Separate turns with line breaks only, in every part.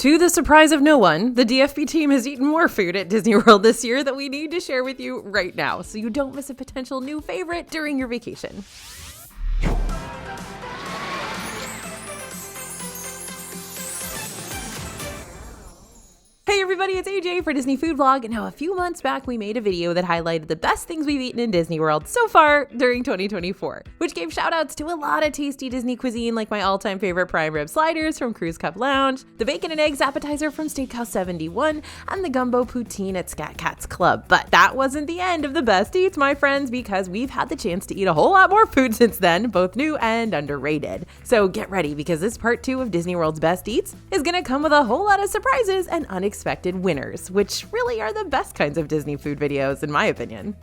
To the surprise of no one, the DFB team has eaten more food at Disney World this year that we need to share with you right now, so you don't miss a potential new favorite during your vacation. Hey everybody, it's AJ for Disney Food Vlog. Now, a few months back, we made a video that highlighted the best things we've eaten in Disney World so far during 2024, which gave shout outs to a lot of tasty Disney cuisine like my all-time favorite prime rib sliders from Cruise Cup Lounge, the bacon and eggs appetizer from Steakhouse 71, and the gumbo poutine at Scat Cat's Club. But that wasn't the end of the best eats, my friends, because we've had the chance to eat a whole lot more food since then, both new and underrated. So get ready, because this part 2 of Disney World's best eats is gonna come with a whole lot of surprises and unexpected winners, which really are the best kinds of Disney food videos, in my opinion.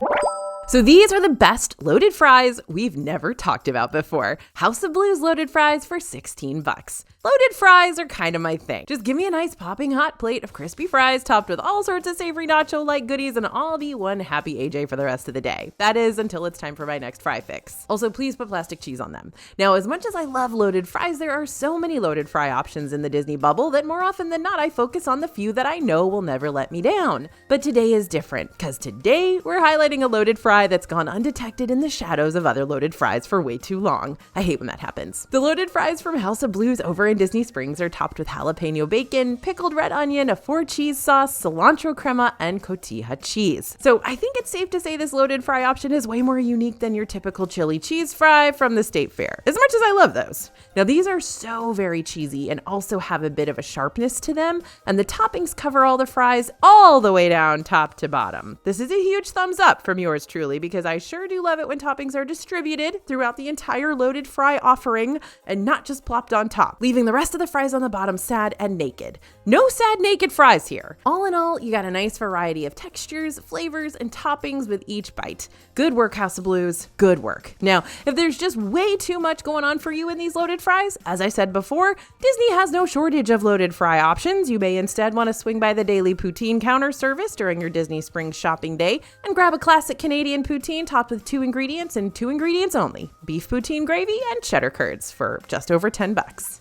So these are the best loaded fries we've never talked about before. House of Blues loaded fries for 16 bucks. Loaded fries are kind of my thing. Just give me a nice popping hot plate of crispy fries topped with all sorts of savory nacho-like goodies, and I'll be one happy AJ for the rest of the day. That is, until it's time for my next fry fix. Also, please put plastic cheese on them. Now, as much as I love loaded fries, there are so many loaded fry options in the Disney bubble that more often than not, I focus on the few that I know will never let me down. But today is different, because today we're highlighting a loaded fry that's gone undetected in the shadows of other loaded fries for way too long. I hate when that happens. The loaded fries from House of Blues over in Disney Springs are topped with jalapeno bacon, pickled red onion, a 4-cheese sauce, cilantro crema, and cotija cheese. So I think it's safe to say this loaded fry option is way more unique than your typical chili cheese fry from the State Fair, as much as I love those. Now these are so very cheesy and also have a bit of a sharpness to them, and the toppings cover all the fries all the way down top to bottom. This is a huge thumbs up from yours truly, because I sure do love it when toppings are distributed throughout the entire loaded fry offering and not just plopped on top, leaving the rest of the fries on the bottom sad and naked. No sad naked fries here. All in all, you got a nice variety of textures, flavors, and toppings with each bite. Good work, House of Blues. Good work. Now, if there's just way too much going on for you in these loaded fries, as I said before, Disney has no shortage of loaded fry options. You may instead want to swing by the daily poutine counter service during your Disney Springs shopping day and grab a classic Canadian poutine topped with 2 ingredients and 2 ingredients only: beef poutine gravy and cheddar curds for just over 10 bucks.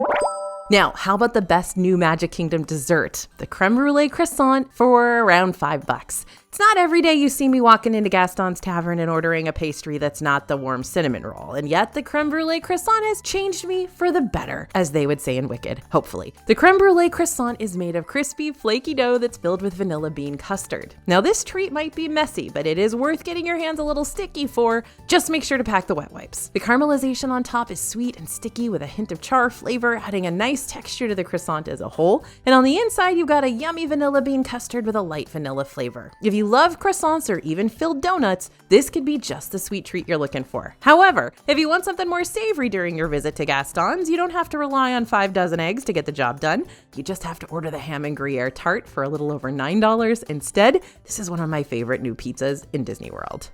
Now, how about the best new Magic Kingdom dessert? The Creme Brulee Croissant for around 5 bucks. It's not every day you see me walking into Gaston's Tavern and ordering a pastry that's not the warm cinnamon roll, and yet the Creme Brulee Croissant has changed me for the better, as they would say in Wicked, hopefully. The Creme Brulee Croissant is made of crispy, flaky dough that's filled with vanilla bean custard. Now this treat might be messy, but it is worth getting your hands a little sticky for. Just make sure to pack the wet wipes. The caramelization on top is sweet and sticky with a hint of char flavor, adding a nice texture to the croissant as a whole, and on the inside you've got a yummy vanilla bean custard with a light vanilla flavor. If you love croissants or even filled donuts, this could be just the sweet treat you're looking for. However, if you want something more savory during your visit to Gaston's, you don't have to rely on 5 dozen eggs to get the job done. You just have to order the ham and Gruyere tart for a little over $9 instead. This is one of my favorite new pizzas in Disney World.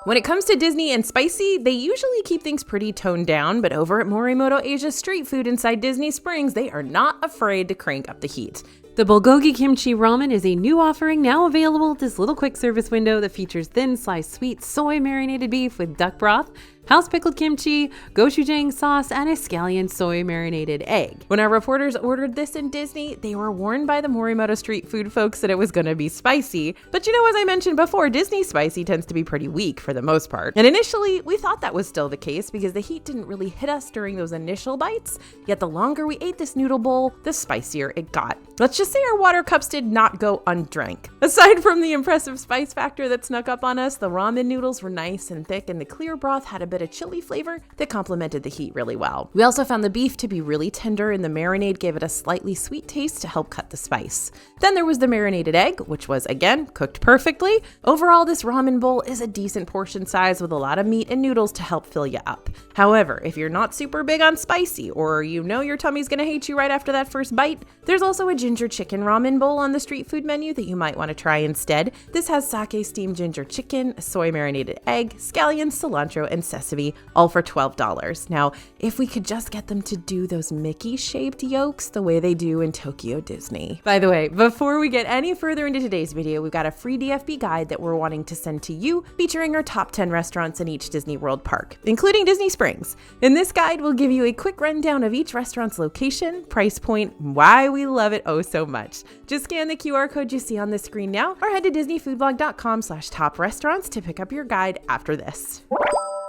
When it comes to Disney and spicy, they usually keep things pretty toned down, but over at Morimoto Asia Street Food inside Disney Springs, they are not afraid to crank up the heat. The Bulgogi Kimchi Ramen is a new offering now available at this little quick service window that features thin sliced sweet soy marinated beef with duck broth, house pickled kimchi, gochujang sauce, and a scallion soy marinated egg. When our reporters ordered this in Disney, they were warned by the Morimoto Street Food folks that it was going to be spicy. But you know, as I mentioned before, Disney spicy tends to be pretty weak for the most part. And initially, we thought that was still the case because the heat didn't really hit us during those initial bites. Yet the longer we ate this noodle bowl, the spicier it got. Let's just say our water cups did not go undrank. Aside from the impressive spice factor that snuck up on us, the ramen noodles were nice and thick, and the clear broth had a bit of chili flavor that complemented the heat really well. We also found the beef to be really tender, and the marinade gave it a slightly sweet taste to help cut the spice. Then there was the marinated egg, which was, again, cooked perfectly. Overall, this ramen bowl is a decent portion size with a lot of meat and noodles to help fill you up. However, if you're not super big on spicy, or you know your tummy's gonna hate you right after that first bite, there's also a ginger chicken ramen bowl on the street food menu that you might want to try instead. This has sake steamed ginger chicken, a soy marinated egg, scallions, cilantro, and sesame recipe, all for $12. Now, if we could just get them to do those Mickey-shaped yolks the way they do in Tokyo Disney. By the way, before we get any further into today's video, we've got a free DFB guide that we're wanting to send to you, featuring our top 10 restaurants in each Disney World park, including Disney Springs. In this guide, we'll give you a quick rundown of each restaurant's location, price point, why we love it oh so much. Just scan the QR code you see on the screen now, or head to disneyfoodblog.com/top restaurants to pick up your guide after this.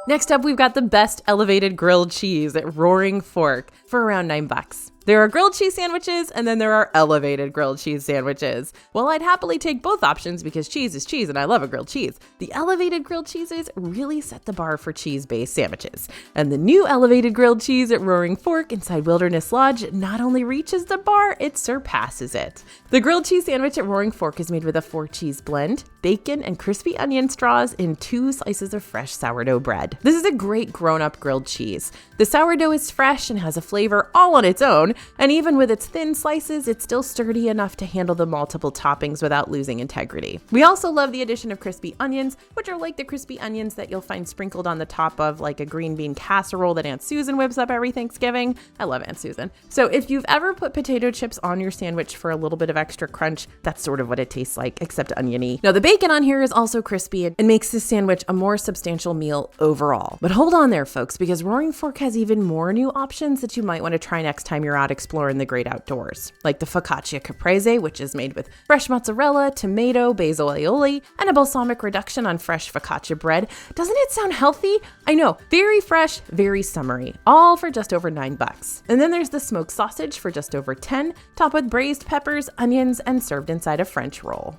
Next up, we've got the best elevated grilled cheese at Roaring Fork for around $9. There are grilled cheese sandwiches, and then there are elevated grilled cheese sandwiches. Well, I'd happily take both options because cheese is cheese and I love a grilled cheese. The elevated grilled cheeses really set the bar for cheese-based sandwiches. And the new elevated grilled cheese at Roaring Fork inside Wilderness Lodge not only reaches the bar, it surpasses it. The grilled cheese sandwich at Roaring Fork is made with a 4-cheese blend, bacon, and crispy onion straws in 2 slices of fresh sourdough bread. This is a great grown-up grilled cheese. The sourdough is fresh and has a flavor all on its own, and even with its thin slices, it's still sturdy enough to handle the multiple toppings without losing integrity. We also love the addition of crispy onions, which are like the crispy onions that you'll find sprinkled on the top of like a green bean casserole that Aunt Susan whips up every Thanksgiving. I love Aunt Susan. So if you've ever put potato chips on your sandwich for a little bit of extra crunch, that's sort of what it tastes like, except oniony. Now the bacon on here is also crispy and makes this sandwich a more substantial meal overall. But hold on there, folks, because Roaring Fork has even more new options that you might want to try next time you're out exploring the great outdoors, like the focaccia caprese, which is made with fresh mozzarella, tomato, basil aioli, and a balsamic reduction on fresh focaccia bread. Doesn't it sound healthy? I know, very fresh, very summery, all for just over $9. And then there's the smoked sausage for just over $10, topped with braised peppers, onions, and served inside a French roll.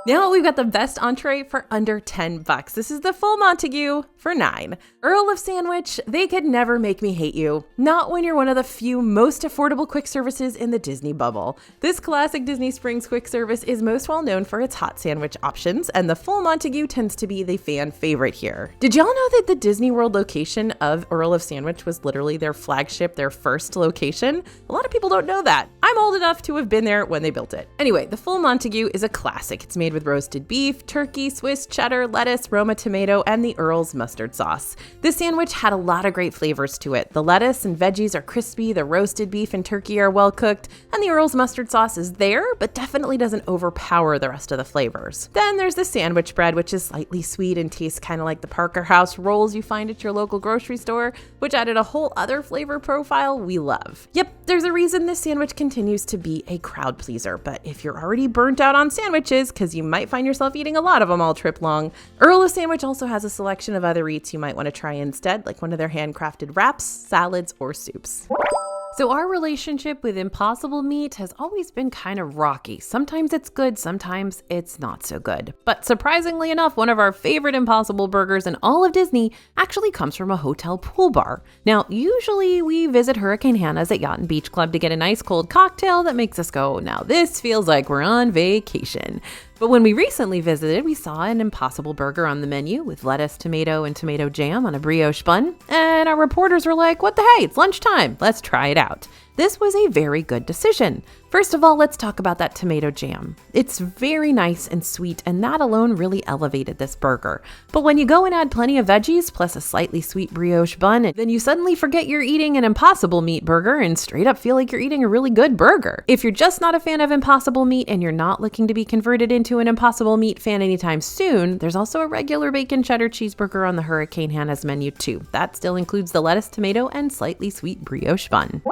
Now we've got the best entree for under $10. This is the full Montague for $9. Earl of Sandwich, they could never make me hate you. Not when you're one of the few most affordable quick services in the Disney bubble. This classic Disney Springs quick service is most well known for its hot sandwich options, and the full Montague tends to be the fan favorite here. Did y'all know that the Disney World location of Earl of Sandwich was literally their flagship, their first location? A lot of people don't know that. I'm old enough to have been there when they built it. Anyway, the full Montague is a classic. It's made with roasted beef, turkey, Swiss cheddar, lettuce, Roma tomato, and the Earl's mustard sauce. This sandwich had a lot of great flavors to it. The lettuce and veggies are crispy, the roasted beef and turkey are well cooked, and the Earl's mustard sauce is there, but definitely doesn't overpower the rest of the flavors. Then there's the sandwich bread, which is slightly sweet and tastes kind of like the Parker House rolls you find at your local grocery store, which added a whole other flavor profile we love. Yep, there's a reason this sandwich continues to be a crowd pleaser, but if you're already burnt out on sandwiches, because you might find yourself eating a lot of them all trip long, Earl of Sandwich also has a selection of other eats you might want to try instead, like one of their handcrafted wraps, salads, or soups. So our relationship with Impossible Meat has always been kind of rocky. Sometimes it's good, sometimes it's not so good. But surprisingly enough, one of our favorite Impossible burgers in all of Disney actually comes from a hotel pool bar. Now, usually we visit Hurricane Hannah's at Yacht and Beach Club to get a nice cold cocktail that makes us go, now this feels like we're on vacation. But when we recently visited, we saw an Impossible burger on the menu with lettuce, tomato, and tomato jam on a brioche bun. And our reporters were like, what the hey, it's lunchtime, let's try it out. This was a very good decision. First of all, let's talk about that tomato jam. It's very nice and sweet, and that alone really elevated this burger. But when you go and add plenty of veggies, plus a slightly sweet brioche bun, then you suddenly forget you're eating an Impossible Meat burger and straight up feel like you're eating a really good burger. If you're just not a fan of Impossible Meat and you're not looking to be converted into an Impossible Meat fan anytime soon, there's also a regular bacon cheddar cheeseburger on the Hurricane Hannah's menu too. That still includes the lettuce, tomato, and slightly sweet brioche bun.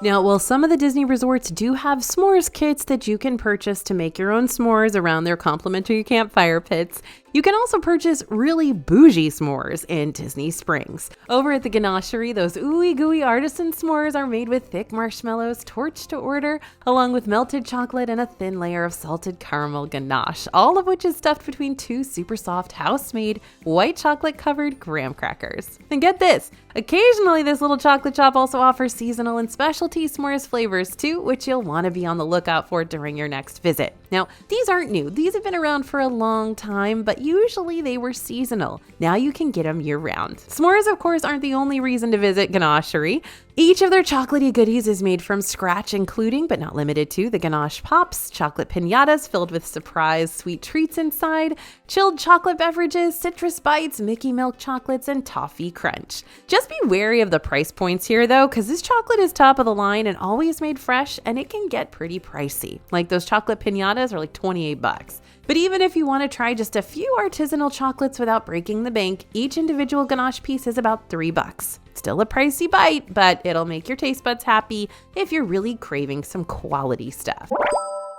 Now, while some of the Disney resorts do have s'mores kits that you can purchase to make your own s'mores around their complimentary campfire pits, you can also purchase really bougie s'mores in Disney Springs. Over at the Ganachery, those ooey gooey artisan s'mores are made with thick marshmallows torched to order, along with melted chocolate and a thin layer of salted caramel ganache, all of which is stuffed between 2 super soft house-made white chocolate covered graham crackers. And get this, occasionally this little chocolate shop also offers seasonal and specialty s'mores flavors too, which you'll want to be on the lookout for during your next visit. Now, these aren't new. These have been around for a long time, but usually they were seasonal. Now you can get them year-round. S'mores, of course, aren't the only reason to visit Ganachery. Each of their chocolatey goodies is made from scratch, including, but not limited to, the ganache pops, chocolate piñatas filled with surprise sweet treats inside, chilled chocolate beverages, citrus bites, Mickey milk chocolates, and toffee crunch. Just be wary of the price points here though, because this chocolate is top of the line and always made fresh, and it can get pretty pricey. Like those chocolate piñatas are like 28 bucks. But even if you want to try just a few artisanal chocolates without breaking the bank, each individual ganache piece is about $3. Still a pricey bite, but it'll make your taste buds happy if you're really craving some quality stuff.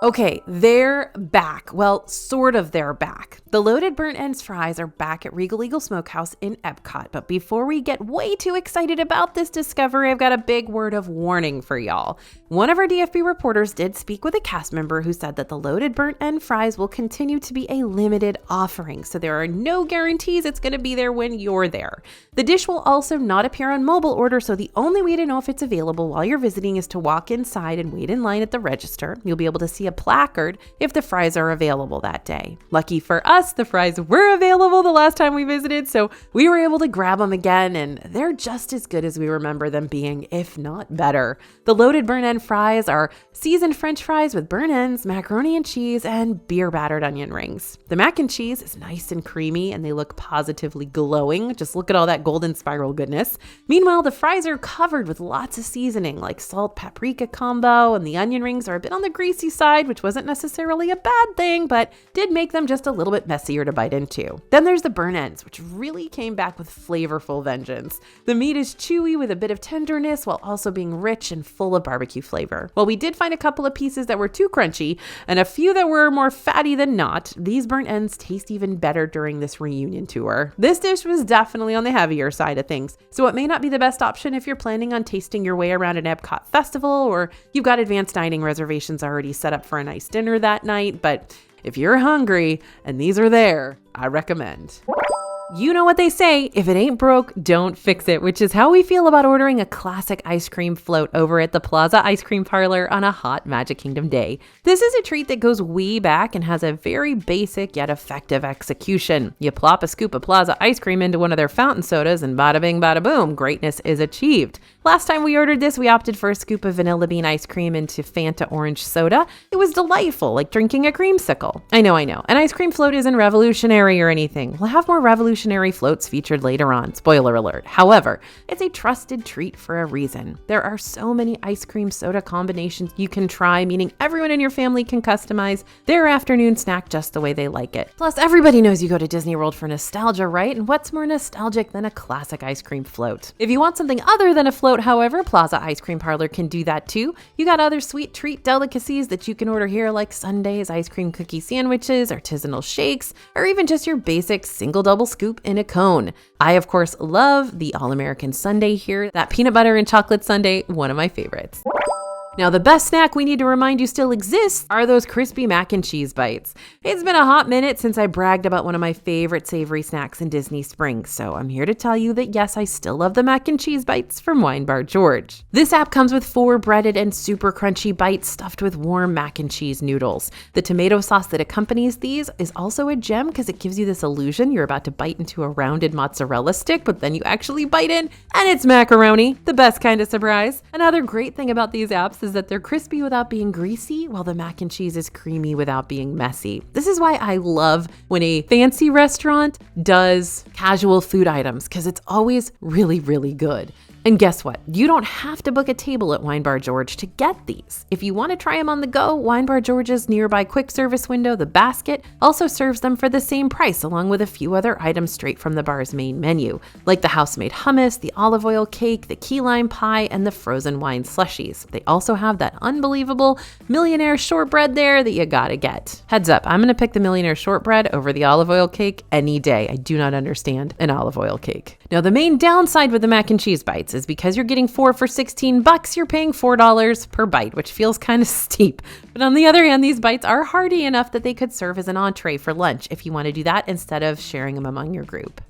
Okay, they're back. Well, sort of they're back. The loaded burnt ends fries are back at Regal Eagle Smokehouse in Epcot. But before we get way too excited about this discovery, I've got a big word of warning for y'all. One of our DFB reporters did speak with a cast member who said that the loaded burnt end fries will continue to be a limited offering. So there are no guarantees it's going to be there when you're there. The dish will also not appear on mobile order, so the only way to know if it's available while you're visiting is to walk inside and wait in line at the register. You'll be able to see a placard if the fries are available that day. Lucky for us, the fries were available the last time we visited, so we were able to grab them again, and they're just as good as we remember them being, if not better. The loaded burnt end fries are seasoned French fries with burnt ends, macaroni and cheese, and beer battered onion rings. The mac and cheese is nice and creamy, and they look positively glowing. Just look at all that golden spiral goodness. Meanwhile, the fries are covered with lots of seasoning like salt paprika combo, and the onion rings are a bit on the greasy side, which wasn't necessarily a bad thing, but did make them just a little bit messier to bite into. Then there's the burnt ends, which really came back with flavorful vengeance. The meat is chewy with a bit of tenderness while also being rich and full of barbecue flavor. While we did find a couple of pieces that were too crunchy and a few that were more fatty than not, these burnt ends taste even better during this reunion tour. This dish was definitely on the heavier side of things, so it may not be the best option if you're planning on tasting your way around an Epcot festival or you've got advanced dining reservations already set up for a nice dinner that night. But if you're hungry and these are there, I recommend. You know what they say, if it ain't broke, don't fix it, which is how we feel about ordering a classic ice cream float over at the Plaza Ice Cream Parlor on a hot Magic Kingdom day. This is a treat that goes way back and has a very basic yet effective execution. You plop a scoop of Plaza ice cream into one of their fountain sodas and bada bing bada boom, greatness is achieved. Last time we ordered this, we opted for a scoop of vanilla bean ice cream into Fanta orange soda. It was delightful, like drinking a creamsicle. I know. An ice cream float isn't revolutionary or anything. We'll have more revolutionary floats featured later on, spoiler alert. However, it's a trusted treat for a reason. There are so many ice cream soda combinations you can try, meaning everyone in your family can customize their afternoon snack just the way they like it. Plus, everybody knows you go to Disney World for nostalgia, right? And what's more nostalgic than a classic ice cream float? If you want something other than a float, however, Plaza Ice Cream Parlor can do that too. You got other sweet treat delicacies that you can order here, like sundaes, ice cream cookie sandwiches, artisanal shakes, or even just your basic single double scoop in a cone. I, of course, love the All-American Sundae here. That peanut butter and chocolate sundae, one of my favorites. Now, the best snack we need to remind you still exists are those crispy mac and cheese bites. It's been a hot minute since I bragged about one of my favorite savory snacks in Disney Springs, so I'm here to tell you that yes, I still love the mac and cheese bites from Wine Bar George. This app comes with 4 breaded and super crunchy bites stuffed with warm mac and cheese noodles. The tomato sauce that accompanies these is also a gem because it gives you this illusion you're about to bite into a rounded mozzarella stick, but then you actually bite in and it's macaroni, the best kind of surprise. Another great thing about these apps is that they're crispy without being greasy, while the mac and cheese is creamy without being messy. This is why I love when a fancy restaurant does casual food items, because it's always really, really good. And guess what? You don't have to book a table at Wine Bar George to get these. If you want to try them on the go, Wine Bar George's nearby quick service window, The Basket, also serves them for the same price, along with a few other items straight from the bar's main menu, like the house-made hummus, the olive oil cake, the key lime pie, and the frozen wine slushies. They also have that unbelievable millionaire shortbread there that you gotta get. Heads up, I'm gonna pick the millionaire shortbread over the olive oil cake any day. I do not understand an olive oil cake. Now, the main downside with the mac and cheese bites is because you're getting 4 for $16, you're paying $4 per bite, which feels kind of steep. But on the other hand, these bites are hearty enough that they could serve as an entree for lunch if you want to do that instead of sharing them among your group.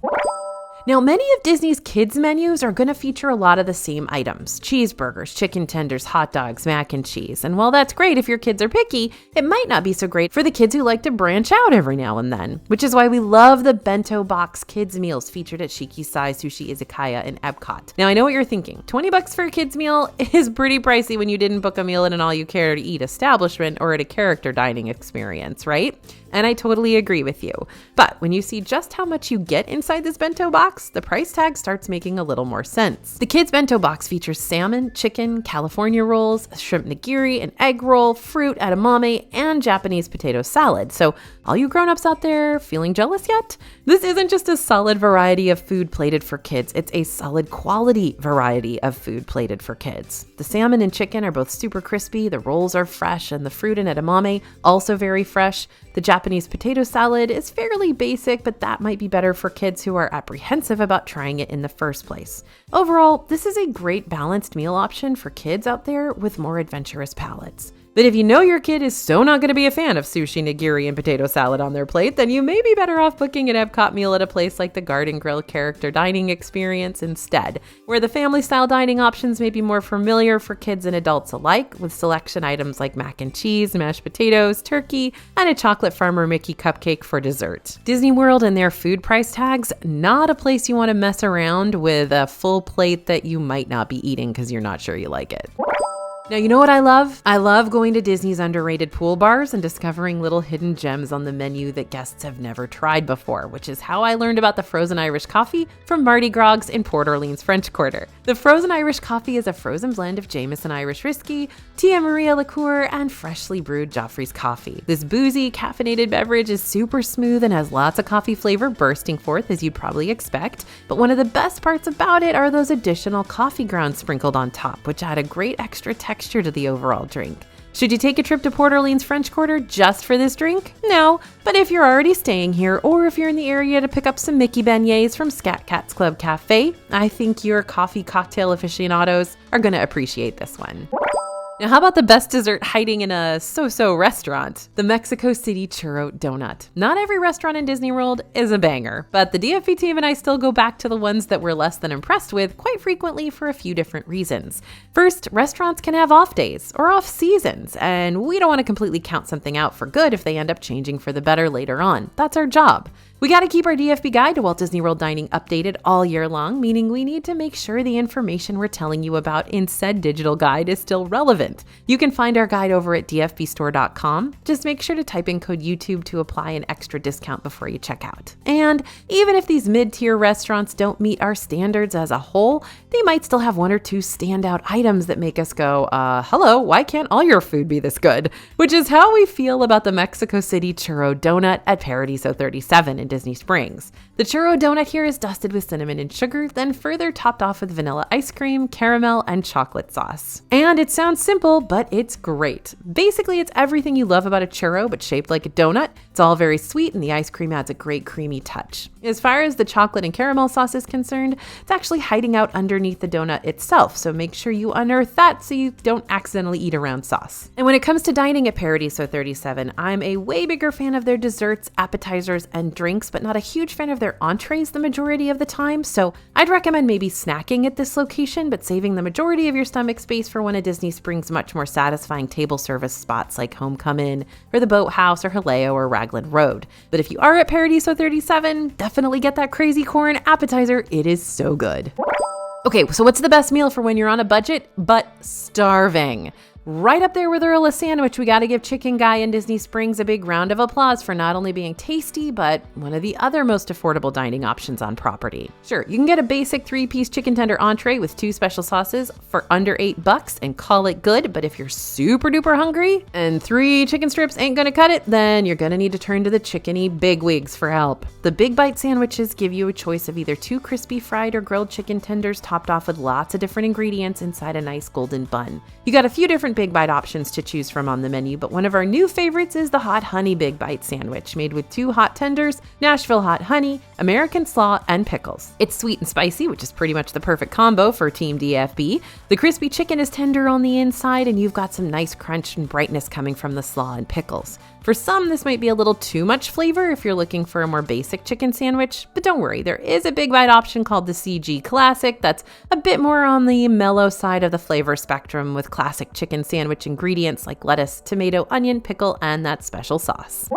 Now, many of Disney's kids' menus are going to feature a lot of the same items: cheeseburgers, chicken tenders, hot dogs, mac and cheese. And while that's great if your kids are picky, it might not be so great for the kids who like to branch out every now and then, which is why we love the Bento Box kids meals featured at Shiki-Sai Sushi Izakaya in Epcot. Now, I know what you're thinking. $20 for a kids meal is pretty pricey when you didn't book a meal at an all-you-care-to-eat establishment or at a character dining experience, right? And I totally agree with you. But when you see just how much you get inside this bento box, the price tag starts making a little more sense. The kids' bento box features salmon, chicken, California rolls, shrimp nigiri, an egg roll, fruit, edamame, and Japanese potato salad. So all you grown-ups out there feeling jealous yet? This isn't just a solid variety of food plated for kids, it's a solid quality variety of food plated for kids. The salmon and chicken are both super crispy, the rolls are fresh, and the fruit and edamame also very fresh. The Japanese potato salad is fairly basic, but that might be better for kids who are apprehensive about trying it in the first place. Overall, this is a great balanced meal option for kids out there with more adventurous palates. But if you know your kid is so not going to be a fan of sushi, nigiri, and potato salad on their plate, then you may be better off booking an Epcot meal at a place like the Garden Grill Character Dining Experience instead, where the family-style dining options may be more familiar for kids and adults alike, with selection items like mac and cheese, mashed potatoes, turkey, and a chocolate farmer Mickey cupcake for dessert. Disney World and their food price tags, not a place you want to mess around with a full plate that you might not be eating because you're not sure you like it. Now, you know what I love? I love going to Disney's underrated pool bars and discovering little hidden gems on the menu that guests have never tried before, which is how I learned about the frozen Irish coffee from Mardi Gras in Port Orleans French Quarter. The frozen Irish coffee is a frozen blend of Jameson Irish whiskey, Tia Maria liqueur, and freshly brewed Joffrey's coffee. This boozy, caffeinated beverage is super smooth and has lots of coffee flavor bursting forth, as you'd probably expect. But one of the best parts about it are those additional coffee grounds sprinkled on top, which add a great extra texture to the overall drink. Should you take a trip to Port Orleans French Quarter just for this drink? No, but if you're already staying here, or if you're in the area to pick up some Mickey beignets from Scat Cat's Club Cafe, I think your coffee cocktail aficionados are going to appreciate this one. Now, how about the best dessert hiding in a so-so restaurant? The Mexico City Churro Donut. Not every restaurant in Disney World is a banger, but the DFP team and I still go back to the ones that we're less than impressed with quite frequently for a few different reasons. First, restaurants can have off days or off seasons, and we don't want to completely count something out for good if they end up changing for the better later on. That's our job. We got to keep our DFB guide to Walt Disney World dining updated all year long, meaning we need to make sure the information we're telling you about in said digital guide is still relevant. You can find our guide over at dfbstore.com. Just make sure to type in code YouTube to apply an extra discount before you check out. And even if these mid-tier restaurants don't meet our standards as a whole, they might still have one or two standout items that make us go, hello, why can't all your food be this good? Which is how we feel about the Mexico City Churro Donut at Paradiso 37 in Disney Springs. The churro donut here is dusted with cinnamon and sugar, then further topped off with vanilla ice cream, caramel, and chocolate sauce. And it sounds simple, but it's great. Basically, it's everything you love about a churro, but shaped like a donut. It's all very sweet, and the ice cream adds a great creamy touch. As far as the chocolate and caramel sauce is concerned, it's actually hiding out underneath the donut itself, so make sure you unearth that so you don't accidentally eat around sauce. And when it comes to dining at Paradiso 37, I'm a way bigger fan of their desserts, appetizers, and drinks, but not a huge fan of their entrees the majority of the time, so I'd recommend maybe snacking at this location, but saving the majority of your stomach space for one of Disney Springs' much more satisfying table service spots like Homecoming, or the Boathouse, or Haleo, or Raglan Road. But if you are at Paradiso 37, definitely get that crazy corn appetizer. It is so good. Okay, so what's the best meal for when you're on a budget, but starving? Right up there with Earl of Sandwich, we got to give Chicken Guy in Disney Springs a big round of applause for not only being tasty, but one of the other most affordable dining options on property. Sure, you can get a basic 3-piece chicken tender entree with 2 special sauces for under $8 and call it good, but if you're super duper hungry and 3 chicken strips ain't gonna cut it, then you're gonna need to turn to the chickeny bigwigs for help. The Big Bite sandwiches give you a choice of either 2 crispy fried or grilled chicken tenders topped off with lots of different ingredients inside a nice golden bun. You got a few different different Big Bite options to choose from on the menu, but one of our new favorites is the Hot Honey Big Bite sandwich, made with 2 hot tenders, Nashville hot honey, American slaw, and pickles. It's sweet and spicy, which is pretty much the perfect combo for Team DFB. The crispy chicken is tender on the inside, and you've got some nice crunch and brightness coming from the slaw and pickles. For some, this might be a little too much flavor if you're looking for a more basic chicken sandwich, but don't worry, there is a Big Bite option called the CG Classic that's a bit more on the mellow side of the flavor spectrum with classic chicken sandwich ingredients like lettuce, tomato, onion, pickle, and that special sauce.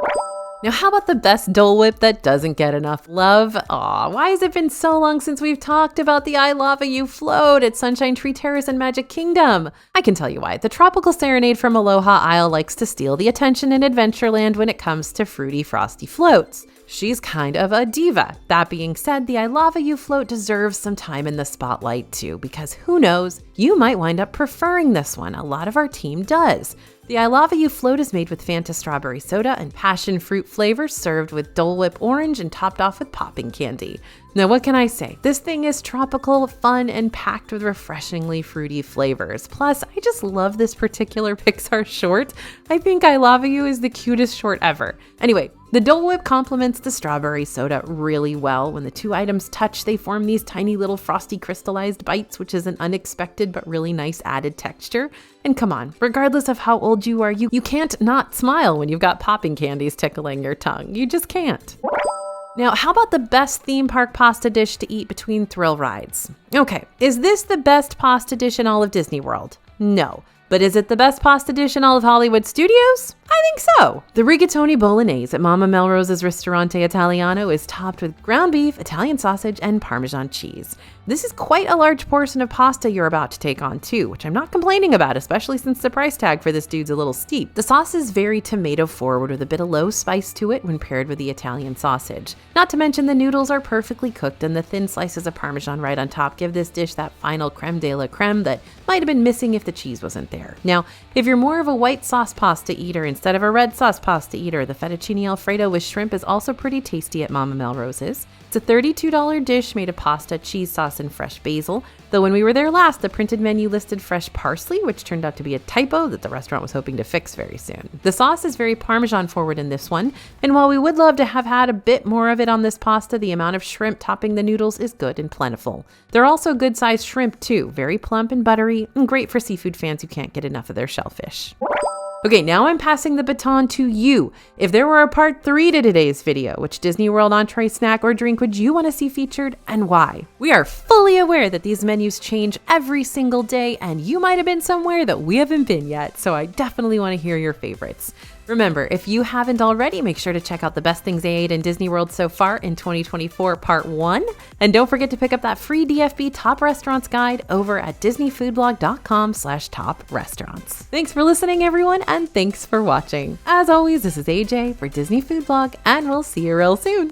Now, how about the best Dole Whip that doesn't get enough love? Aw, why has it been so long since we've talked about the I Lava You float at Sunshine Tree Terrace and Magic Kingdom? I can tell you why. The Tropical Serenade from Aloha Isle likes to steal the attention in Adventureland when it comes to fruity, frosty floats. She's kind of a diva. That being said, the I Lava You float deserves some time in the spotlight too, because who knows, you might wind up preferring this one. A lot of our team does. The I Lava You float is made with Fanta strawberry soda and passion fruit flavors, served with Dole Whip orange and topped off with popping candy. Now, what can I say? This thing is tropical, fun, and packed with refreshingly fruity flavors. Plus, I just love this particular Pixar short. I think I Lava You is the cutest short ever. Anyway, the Dole Whip complements the strawberry soda really well. When the 2 items touch, they form these tiny little frosty crystallized bites, which is an unexpected but really nice added texture. And come on, regardless of how old you are, you can't not smile when you've got popping candies tickling your tongue. You just can't. Now, how about the best theme park pasta dish to eat between thrill rides? Okay, is this the best pasta dish in all of Disney World? No. But is it the best pasta dish in all of Hollywood Studios? I think so. The rigatoni bolognese at Mama Melrose's Ristorante Italiano is topped with ground beef, Italian sausage, and Parmesan cheese. This is quite a large portion of pasta you're about to take on too, which I'm not complaining about, especially since the price tag for this dude's a little steep. The sauce is very tomato forward with a bit of low spice to it when paired with the Italian sausage. Not to mention the noodles are perfectly cooked and the thin slices of Parmesan right on top give this dish that final creme de la creme that might have been missing if the cheese wasn't there. Now, if you're more of a white sauce pasta eater instead of a red sauce pasta eater, the fettuccine alfredo with shrimp is also pretty tasty at Mama Melrose's. It's a $32 dish made of pasta, cheese sauce, and fresh basil, though when we were there last, the printed menu listed fresh parsley, which turned out to be a typo that the restaurant was hoping to fix very soon. The sauce is very Parmesan forward in this one, and while we would love to have had a bit more of it on this pasta, the amount of shrimp topping the noodles is good and plentiful. They're also good-sized shrimp too, very plump and buttery, and great for seafood fans who can't get enough of their shellfish. Okay, now I'm passing the baton to you. If there were a part 3 to today's video, which Disney World entree, snack, or drink would you want to see featured and why? We are fully aware that these menus change every single day and you might have been somewhere that we haven't been yet, so I definitely want to hear your favorites. Remember, if you haven't already, make sure to check out the best things I ate in Disney World so far in 2024 Part 1. And don't forget to pick up that free DFB Top Restaurants guide over at disneyfoodblog.com/top restaurants. Thanks for listening, everyone, and thanks for watching. As always, this is AJ for Disney Food Blog, and we'll see you real soon.